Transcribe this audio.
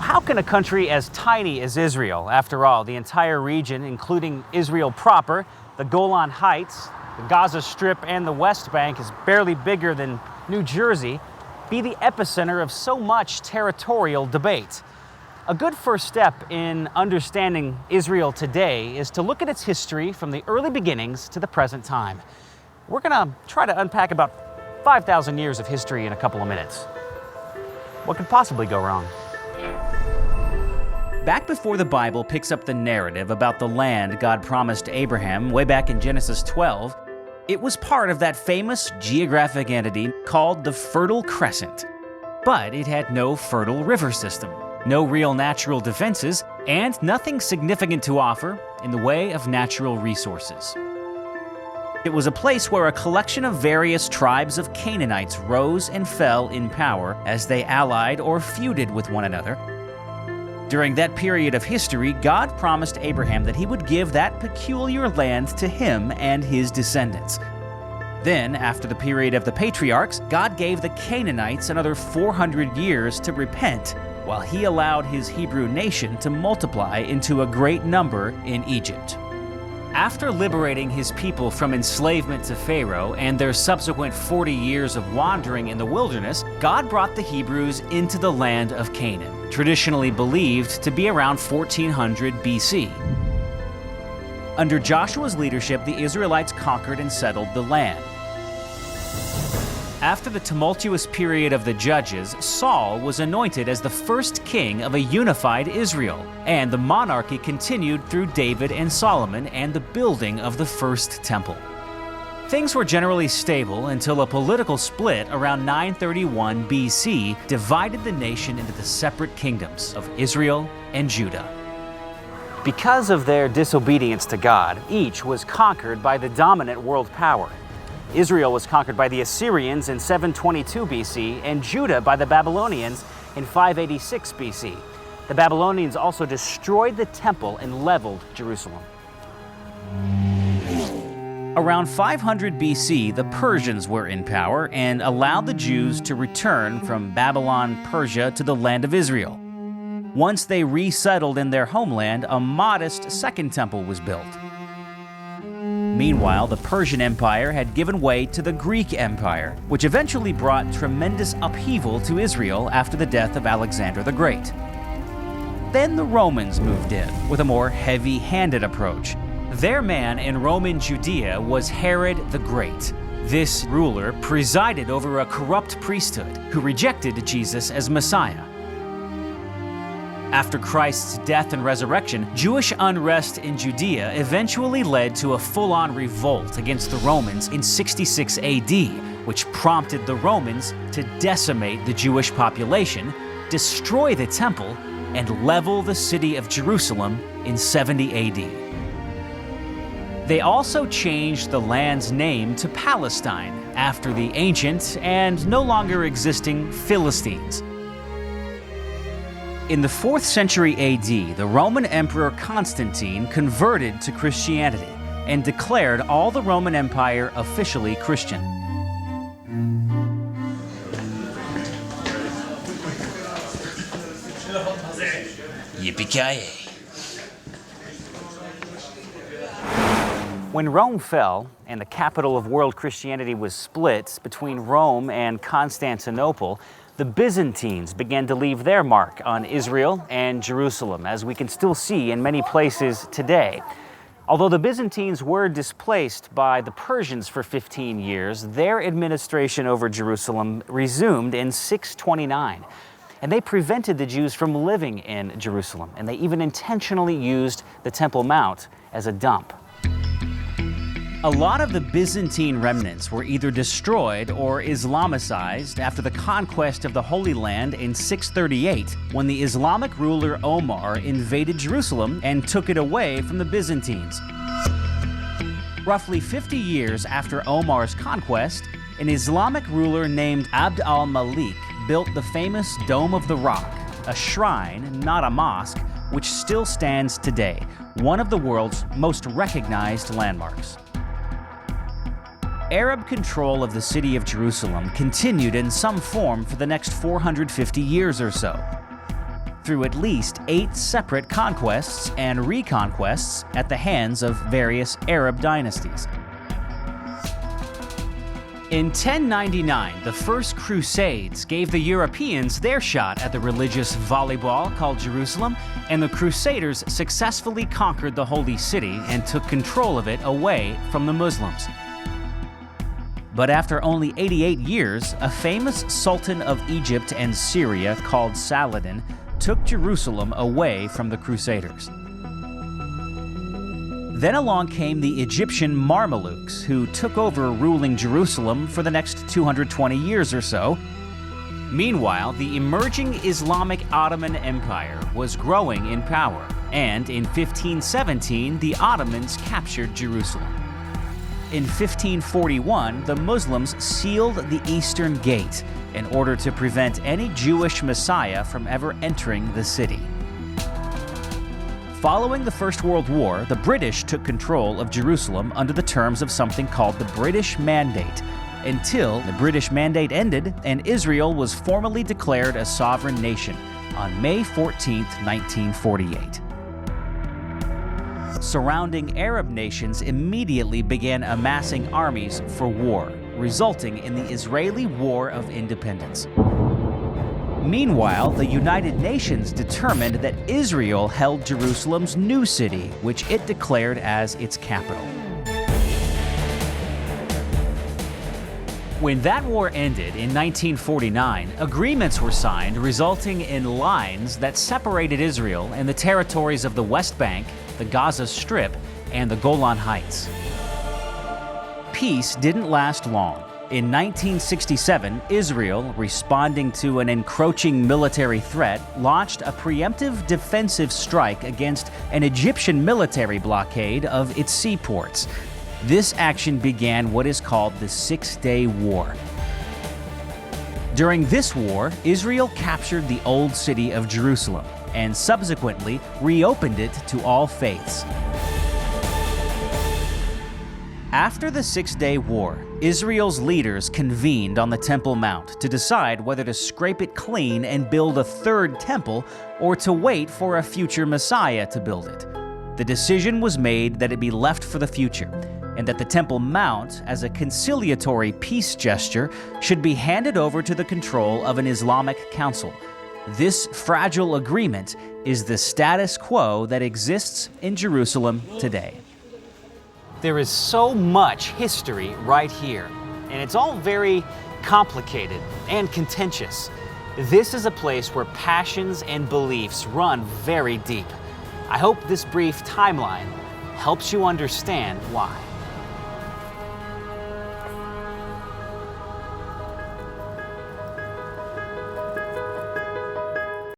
how can a country as tiny as Israel, after all, the entire region, including Israel proper, the Golan Heights, the Gaza Strip, and the West Bank is barely bigger than New Jersey, be the epicenter of so much territorial debate? A good first step in understanding Israel today is to look at its history from the early beginnings to the present time. We're going to try to unpack about 5,000 years of history in a couple of minutes. What could possibly go wrong? Back before the Bible picks up the narrative about the land God promised Abraham way back in Genesis 12, it was part of that famous geographic entity called the Fertile Crescent. But it had no fertile river system, no real natural defenses, and nothing significant to offer in the way of natural resources. It was a place where a collection of various tribes of Canaanites rose and fell in power as they allied or feuded with one another. During that period of history, God promised Abraham that he would give that peculiar land to him and his descendants. Then, after the period of the patriarchs, God gave the Canaanites another 400 years to repent, while he allowed his Hebrew nation to multiply into a great number in Egypt. After liberating his people from enslavement to Pharaoh and their subsequent 40 years of wandering in the wilderness, God brought the Hebrews into the land of Canaan, traditionally believed to be around 1400 BC. Under Joshua's leadership, the Israelites conquered and settled the land. After the tumultuous period of the Judges, Saul was anointed as the first king of a unified Israel, and the monarchy continued through David and Solomon and the building of the first temple. Things were generally stable until a political split around 931 BC divided the nation into the separate kingdoms of Israel and Judah. Because of their disobedience to God, each was conquered by the dominant world power. Israel was conquered by the Assyrians in 722 BC and Judah by the Babylonians in 586 BC. The Babylonians also destroyed the temple and leveled Jerusalem. Around 500 BC, the Persians were in power and allowed the Jews to return from Babylon, Persia to the land of Israel. Once they resettled in their homeland, a modest second temple was built. Meanwhile, the Persian Empire had given way to the Greek Empire, which eventually brought tremendous upheaval to Israel after the death of Alexander the Great. Then the Romans moved in with a more heavy-handed approach. Their man in Roman Judea was Herod the Great. This ruler presided over a corrupt priesthood who rejected Jesus as Messiah. After Christ's death and resurrection, Jewish unrest in Judea eventually led to a full-on revolt against the Romans in 66 AD, which prompted the Romans to decimate the Jewish population, destroy the temple, and level the city of Jerusalem in 70 AD. They also changed the land's name to Palestine after the ancient and no longer existing Philistines. In the 4th century AD, the Roman Emperor Constantine converted to Christianity and declared all the Roman Empire officially Christian. Yippee-ki-yay. When Rome fell and the capital of world Christianity was split between Rome and Constantinople, the Byzantines began to leave their mark on Israel and Jerusalem, as we can still see in many places today. Although the Byzantines were displaced by the Persians for 15 years, their administration over Jerusalem resumed in 629. And they prevented the Jews from living in Jerusalem, and they even intentionally used the Temple Mount as a dump. A lot of the Byzantine remnants were either destroyed or Islamicized after the conquest of the Holy Land in 638, when the Islamic ruler Omar invaded Jerusalem and took it away from the Byzantines. Roughly 50 years after Omar's conquest, an Islamic ruler named Abdul Malik built the famous Dome of the Rock, a shrine, not a mosque, which still stands today, one of the world's most recognized landmarks. Arab control of the city of Jerusalem continued in some form for the next 450 years or so. through at least 8 separate conquests and reconquests at the hands of various Arab dynasties. In 1099, the First Crusades gave the Europeans their shot at the religious volleyball called Jerusalem, and the Crusaders successfully conquered the Holy City and took control of it away from the Muslims. But after only 88 years, a famous sultan of Egypt and Syria called Saladin took Jerusalem away from the Crusaders. Then along came the Egyptian Mamelukes, who took over ruling Jerusalem for the next 220 years or so. Meanwhile, the emerging Islamic Ottoman Empire was growing in power, and in 1517, the Ottomans captured Jerusalem. In 1541, the Muslims sealed the Eastern Gate in order to prevent any Jewish Messiah from ever entering the city. Following the First World War, the British took control of Jerusalem under the terms of something called the British Mandate, until the British Mandate ended and Israel was formally declared a sovereign nation on May 14, 1948. Surrounding Arab nations immediately began amassing armies for war, resulting in the Israeli War of Independence. Meanwhile, the United Nations determined that Israel held Jerusalem's new city, which it declared as its capital. When that war ended in 1949, agreements were signed resulting in lines that separated Israel and the territories of the West Bank, the Gaza Strip, and the Golan Heights. Peace didn't last long. In 1967, Israel, responding to an encroaching military threat, launched a preemptive defensive strike against an Egyptian military blockade of its seaports. This action began what is called the Six-Day War. During this war, Israel captured the old city of Jerusalem and subsequently reopened it to all faiths. After the Six-Day War, Israel's leaders convened on the Temple Mount to decide whether to scrape it clean and build a third temple or to wait for a future Messiah to build it. The decision was made that it be left for the future, and that the Temple Mount, as a conciliatory peace gesture, should be handed over to the control of an Islamic council. This fragile agreement is the status quo that exists in Jerusalem today. There is so much history right here, and it's all very complicated and contentious. This is a place where passions and beliefs run very deep. I hope this brief timeline helps you understand why.